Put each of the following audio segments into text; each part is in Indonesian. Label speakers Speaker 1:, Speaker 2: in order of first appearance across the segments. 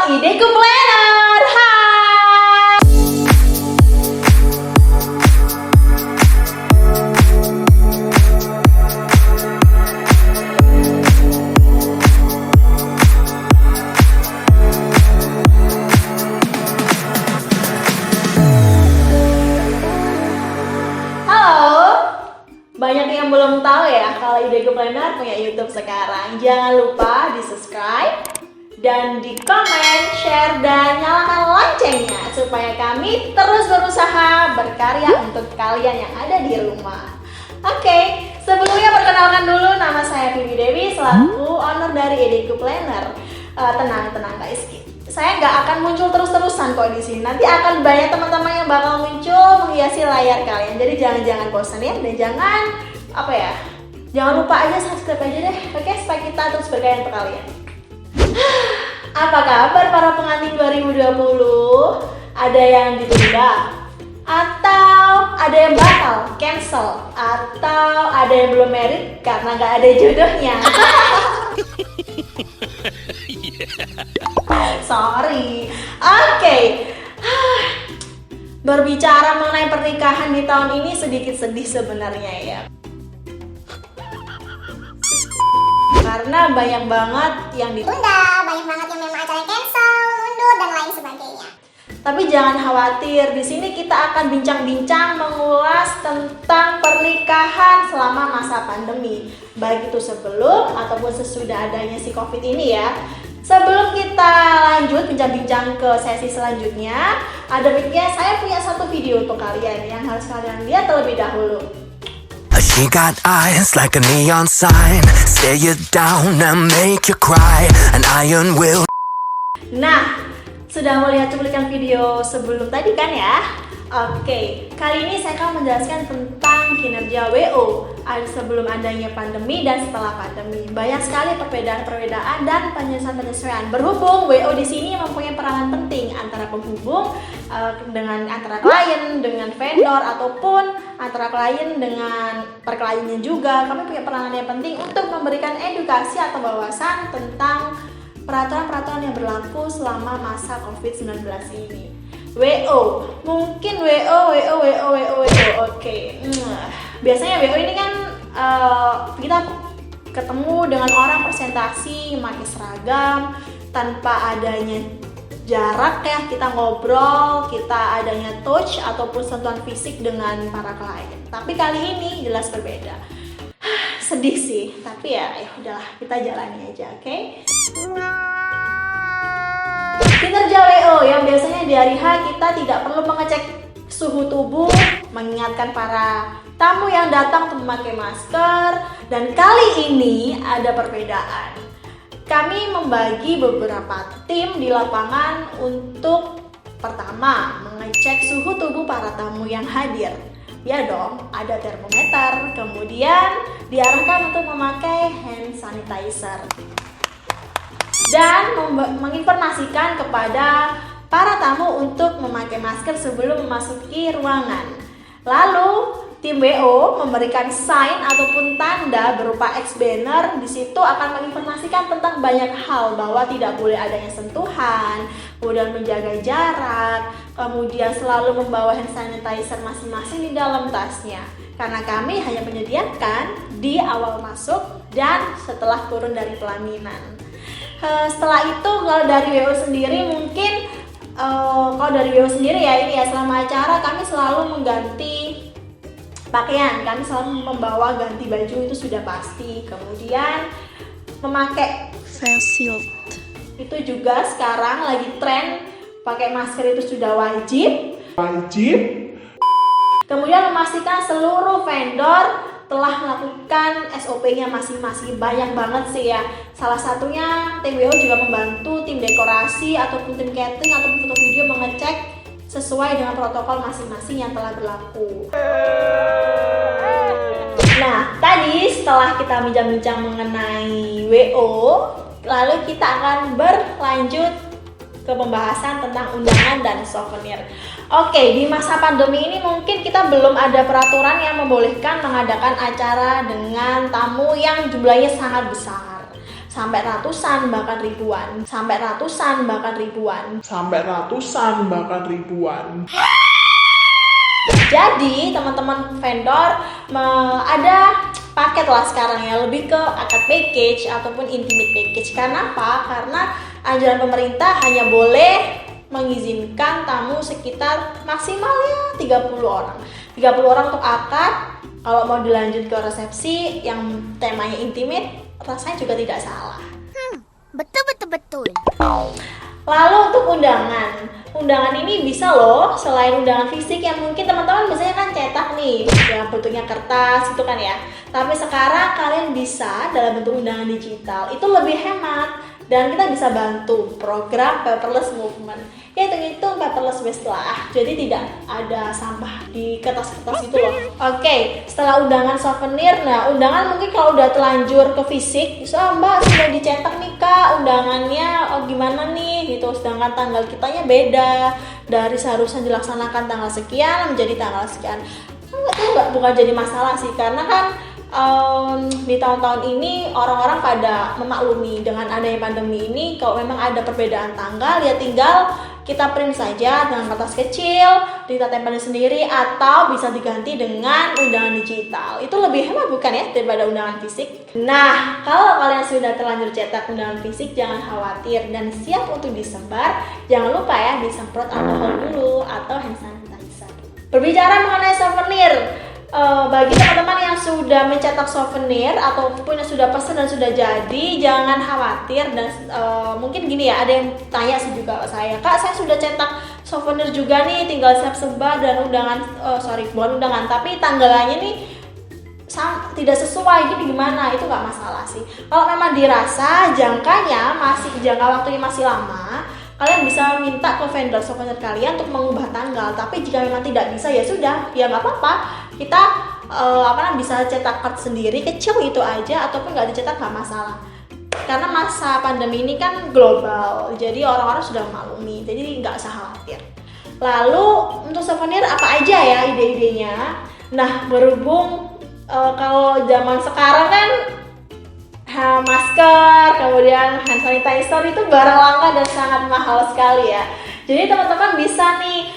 Speaker 1: Ideku Planner. Hai. Banyak yang belum tahu ya kalau Ideku Planner punya YouTube sekarang. Jangan lupa di subscribe dan di komen, share, dan nyalakan loncengnya supaya kami terus berusaha berkarya untuk kalian yang ada di rumah. Oke, sebelumnya perkenalkan dulu, nama saya Vivi Dewi selaku owner dari Ideku Planner. Tenang guys, saya nggak akan muncul terus-terusan kok di sini. Nanti akan banyak teman-teman yang bakal muncul menghiasi layar kalian. Jadi jangan bosan ya, dan jangan lupa aja subscribe aja deh. Oke, supaya kita terus berkarya untuk kalian. Apa kabar para pengantin 2020? Ada yang ditunda? Atau ada yang batal, cancel? Atau ada yang belum married karena nggak ada jodohnya? Sorry. Oke. Berbicara mengenai pernikahan di tahun ini sedikit sedih sebenarnya ya. Karena banyak banget yang ditunda,
Speaker 2: banyak banget yang memang acara cancel, mundur, dan lain sebagainya.
Speaker 1: Tapi jangan khawatir, di sini kita akan bincang-bincang mengulas tentang pernikahan selama masa pandemi, baik itu sebelum ataupun sesudah adanya si COVID ini ya. Sebelum kita lanjut bincang-bincang ke sesi selanjutnya, ada baiknya saya punya satu video untuk kalian yang harus kalian lihat terlebih dahulu.
Speaker 3: She got eyes like a neon sign, stare you down and make you cry. An iron will.
Speaker 1: Nah, sudah melihat cuplikan video sebelum tadi kan ya? Oke, kali ini saya akan menjelaskan tentang kinerja WO sebelum adanya pandemi dan setelah pandemi. Banyak sekali perbedaan dan penyesuaian. Berhubung WO di sini mempunyai peranan penting antara penghubung dengan antara klien dengan vendor ataupun antara klien dengan perkliennya juga. Kami punya peranan yang penting untuk memberikan edukasi atau wawasan tentang peraturan-peraturan yang berlaku selama masa COVID-19 ini. WO, mungkin WO. Oke. Biasanya WO ini kan kita ketemu dengan orang presentasi memakai seragam tanpa adanya jarak ya, kita ngobrol, kita adanya touch ataupun sentuhan fisik dengan para klien. Tapi kali ini jelas berbeda. Sedih sih, tapi ya udahlah, kita jalani aja, oke? Kinerja WO yang biasanya di hari H kita tidak perlu mengecek suhu tubuh, mengingatkan para tamu yang datang untuk memakai masker, dan kali ini ada perbedaan. Kami membagi beberapa tim di lapangan untuk pertama mengecek suhu tubuh para tamu yang hadir. Ya dong, ada termometer, kemudian diarahkan untuk memakai hand sanitizer dan menginformasikan kepada para tamu untuk memakai masker sebelum memasuki ruangan. Lalu tim WO memberikan sign ataupun tanda berupa X banner. Di situ akan menginformasikan tentang banyak hal, bahwa tidak boleh adanya sentuhan, kemudian menjaga jarak, kemudian selalu membawa hand sanitizer masing-masing di dalam tasnya. Karena kami hanya menyediakan di awal masuk dan setelah turun dari pelaminan. Setelah itu kalau dari WO sendiri mungkin ya ini ya, selama acara kami selalu mengganti pakaian, kami selalu membawa ganti baju, itu sudah pasti. Kemudian memakai
Speaker 4: face shield,
Speaker 1: itu juga sekarang lagi tren, pakai masker itu sudah wajib. Kemudian memastikan seluruh vendor telah melakukan SOP-nya masing-masing. Banyak banget sih ya. Salah satunya tim WO juga membantu tim dekorasi ataupun tim catering ataupun foto video mengecek sesuai dengan protokol masing-masing yang telah berlaku. Nah, tadi setelah kita bincang-bincang mengenai WO, lalu kita akan berlanjut ke pembahasan tentang undangan dan souvenir. Oke, di masa pandemi ini mungkin kita belum ada peraturan yang membolehkan mengadakan acara dengan tamu yang jumlahnya sangat besar. sampai ratusan bahkan ribuan, sampai ratusan bahkan ribuan,
Speaker 4: sampai ratusan bahkan ribuan.
Speaker 1: Jadi teman-teman vendor ada paket lah sekarang ya, lebih ke akad package ataupun intimate package. Karena apa? Karena anjuran pemerintah hanya boleh mengizinkan tamu sekitar maksimalnya 30 orang. 30 orang untuk akad. Kalau mau dilanjut ke resepsi yang temanya intimate, rasanya juga tidak salah.
Speaker 2: Betul.
Speaker 1: Lalu untuk undangan ini bisa loh, selain undangan fisik yang mungkin teman-teman biasanya kan cetak nih, yang bentuknya kertas itu kan ya. Tapi sekarang kalian bisa dalam bentuk undangan digital, itu lebih hemat dan kita bisa bantu program paperless movement. Ya hitung-hitung paperless waste lah, jadi tidak ada sampah di kertas-kertas itu loh. Oke, setelah undangan souvenir, nah undangan mungkin kalau udah telanjur ke fisik, bisa Mbak sudah dicetak nih Kak undangannya, gimana nih gitu, sedangkan tanggal kitanya beda, dari seharusnya dilaksanakan tanggal sekian menjadi tanggal sekian. Itu bukan jadi masalah sih, karena kan di tahun-tahun ini orang-orang pada memaklumi dengan adanya pandemi ini. Kalau memang ada perbedaan tanggal ya tinggal kita print saja dengan kertas kecil, kita tempelin sendiri, atau bisa diganti dengan undangan digital. Itu lebih hemat bukan ya daripada undangan fisik. Nah, kalau kalian sudah terlanjur cetak undangan fisik, jangan khawatir dan siap untuk disebar. Jangan lupa ya disemprot alkohol dulu atau hand sanitizer. Berbicara mengenai souvenir, bagi teman-teman yang sudah mencetak souvenir ataupun yang sudah pesan dan sudah jadi, jangan khawatir. Dan mungkin gini ya, ada yang tanya sih juga ke saya, Kak saya sudah cetak souvenir juga nih, tinggal siap sebar dan undangan, bukan undangan tapi tanggalannya nih tidak sesuai, gitu gimana? Itu nggak masalah sih. Kalau memang dirasa jangka waktunya masih lama, kalian bisa minta ke vendor souvenir kalian untuk mengubah tanggal. Tapi jika memang tidak bisa ya sudah, ya nggak apa-apa. Kita bisa cetak kartu sendiri kecil itu aja, ataupun nggak dicetak nggak masalah. Karena masa pandemi ini kan global, jadi orang-orang sudah maklumi, jadi nggak usah khawatir. Lalu untuk souvenir apa aja ya ide-idenya? Nah, berhubung kalau zaman sekarang kan masker, kemudian hand sanitizer itu barang langka dan sangat mahal sekali ya. Jadi teman-teman bisa nih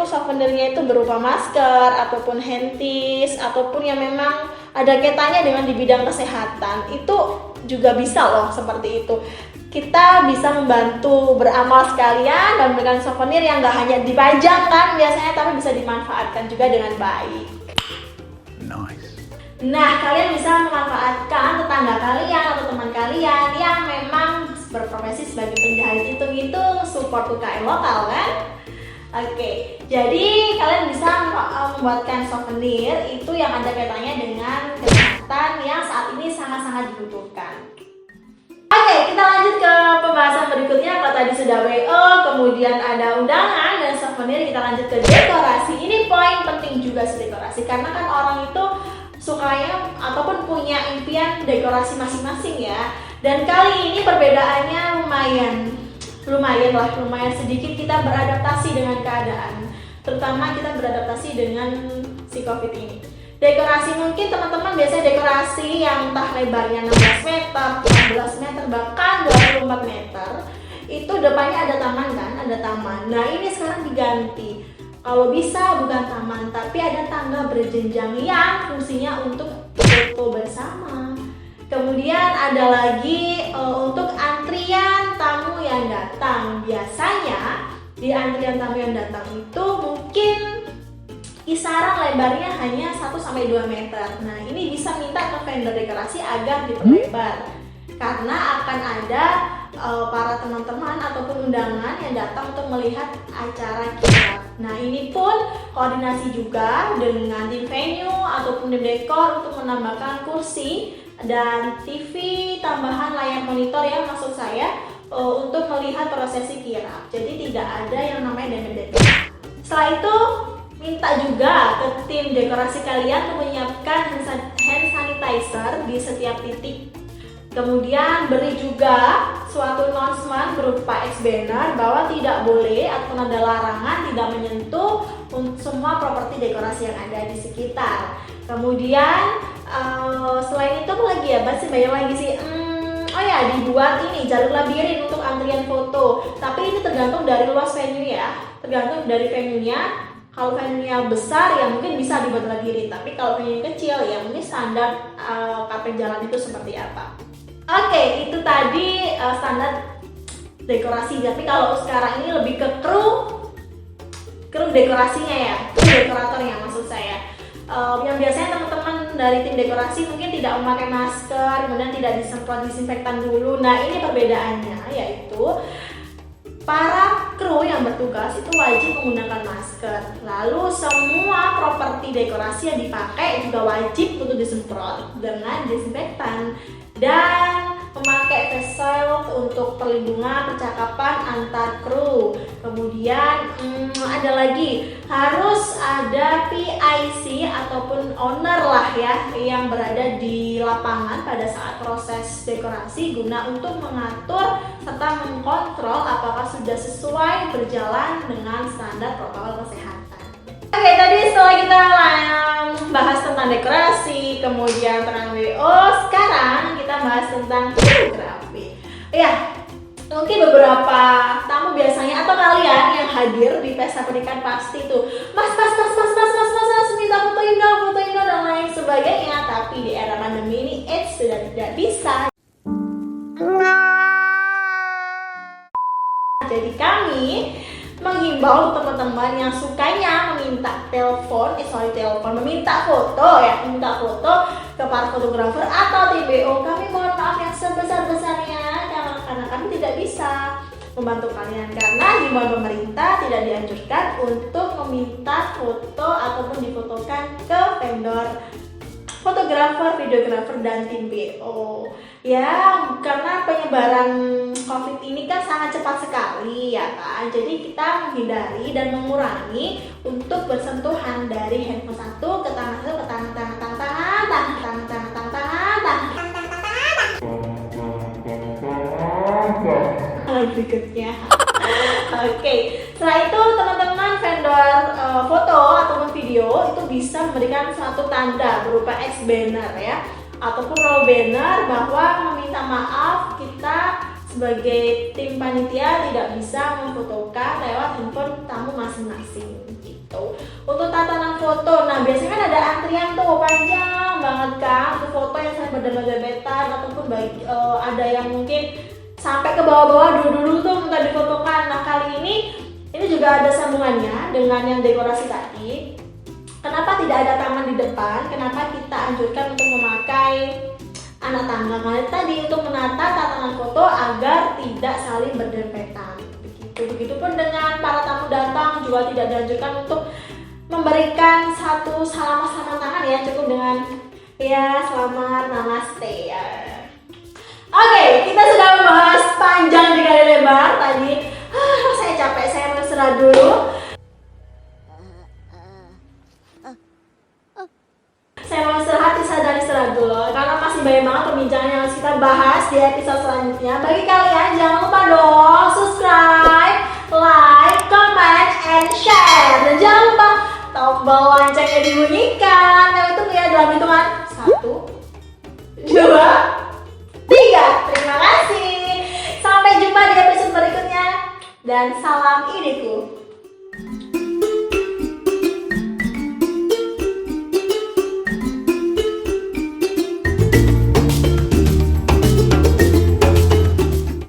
Speaker 1: souvenirnya itu berupa masker ataupun handpiece ataupun yang memang ada kaitannya dengan di bidang kesehatan. Itu juga bisa loh seperti itu. Kita bisa membantu beramal sekalian dan memberikan souvenir yang nggak hanya dipajang kan biasanya, tapi bisa dimanfaatkan juga dengan baik.
Speaker 4: Nice.
Speaker 1: Nah, kalian bisa memanfaatkan tetangga kalian atau teman kalian yang memang berprofesi sebagai penjahit hitung-hitung, support UKM lokal kan? Oke, jadi kalian bisa membuatkan souvenir itu yang ada kaitannya dengan kesehatan yang saat ini sangat-sangat dibutuhkan. Oke, kita lanjut ke pembahasan berikutnya. Kalau tadi sudah WO, kemudian ada undangan dan souvenir, kita lanjut ke dekorasi. Ini poin penting juga sih dekorasi, karena kan orang itu sukanya ataupun punya impian dekorasi masing-masing ya. Dan kali ini perbedaannya lumayan sedikit kita beradaptasi dengan keadaan. Terutama kita beradaptasi dengan si Covid ini. Dekorasi mungkin teman-teman biasanya dekorasi yang entah lebarnya 16 meter, 15 meter, bahkan 24 meter. Itu depannya ada taman kan, ada taman. Nah ini sekarang diganti. Kalau bisa bukan taman, tapi ada tangga berjenjang yang fungsinya untuk foto bersama. Kemudian ada lagi untuk antrian tamu yang datang. Biasanya di antrian tamu yang datang itu mungkin kisaran lebarnya hanya 1-2 meter. Nah ini bisa minta ke vendor dekorasi agar diperlebar, karena akan ada para teman-teman ataupun undangan yang datang untuk melihat acara kita. Nah ini pun koordinasi juga dengan tim venue ataupun tim dekor untuk menambahkan kursi dan TV tambahan layar monitor ya, maksud saya untuk melihat prosesi kirap. Jadi tidak ada yang namanya demo. Setelah itu minta juga ke tim dekorasi kalian untuk menyiapkan hand sanitizer di setiap titik. Kemudian beri juga suatu announcement berupa X-banner bahwa tidak boleh ataupun ada larangan tidak menyentuh semua properti dekorasi yang ada di sekitar. Kemudian Selain itu apa lagi ya? Masih banyak lagi sih. Oh ya, dibuat ini jalur labirin untuk antrian foto. Tapi ini tergantung dari luas venue ya. Tergantung dari venue-nya. Kalau venue-nya besar ya mungkin bisa dibuat labirin. Tapi kalau venue kecil ya mungkin standar karpet jalan itu seperti apa. Oke, itu tadi standar dekorasi. Tapi kalau sekarang ini lebih ke kru dekorasinya ya, dekoratornya maksud saya. Yang biasanya teman-teman dari tim dekorasi mungkin tidak memakai masker, kemudian tidak disemprot disinfektan dulu. Nah, ini perbedaannya, yaitu para kru yang bertugas itu wajib menggunakan masker. Lalu semua properti dekorasi yang dipakai juga wajib untuk disemprot dengan disinfektan dan memakai face shield untuk perlindungan percakapan antar kru. Kemudian ada lagi, harus ada PIC ataupun owner lah ya yang berada di lapangan pada saat proses dekorasi guna untuk mengatur serta mengkontrol apakah sudah sesuai berjalan dengan standar protokol kesehatan. Oke, tadi setelah kita bahas tentang dekorasi, kemudian tentang WO, sekarang kita bahas tentang fotografi. Ya, mungkin beberapa tamu biasanya atau kalian yang hadir di pesta pernikahan pasti tuh mas minta fotoin dong dan lain sebagainya. Tapi di era pandemi ini sudah tidak bisa. Jadi kami menghimbau teman-teman yang sukanya meminta meminta foto ke para fotografer atau tim BO. Kami mohon maaf yang sebesar-besarnya karena kami tidak bisa membantu kalian karena himbauan pemerintah tidak dianjurkan untuk meminta foto ataupun difotokan ke vendor fotografer, videografer, dan tim BO. Ya, karena penyebaran COVID ini kan sangat cepat sekali ya kan. Jadi kita menghindari dan mengurangi untuk bersentuhan dari handphone satu ke tangan satu ke tangan berikutnya. Oke, setelah itu teman-teman vendor foto ataupun video itu bisa memberikan suatu tanda berupa X banner ya ataupun roll banner bahwa meminta maaf kita sebagai tim panitia tidak bisa memfotokan lewat handphone tamu masing-masing gitu. Untuk tatanan foto, nah biasanya kan ada antrian tuh panjang banget kan untuk foto yang sering berdempet-dempetan ataupun ada yang mungkin sampai ke bawah-bawah dulu tuh minta difotokan. Nah kali ini juga ada sambungannya dengan yang dekorasi tadi. Kenapa tidak ada taman di depan? Kenapa kita anjurkan untuk memakai anak tangga kali tadi untuk menata tatanan foto agar tidak saling berdempetan. Begitupun dengan para tamu datang juga tidak dianjurkan untuk memberikan satu salaman tangan ya, cukup dengan ya selamat namaste ya. Oke, kita sudah membahas panjang dikali lebar tadi. Saya capek, saya mau istirahat dulu. Saya mau istirahat dulu karena masih banyak banget perbincangan yang harus kita bahas di episode selanjutnya. Bagi kalian jangan lupa dong subscribe, like, comment, and share. Dan jangan lupa tombol loncengnya dibunyikan. Kalau itu ya dalam hitungan 1, 2, 3. Terima kasih. Sampai jumpa di episode berikutnya dan salam ideku.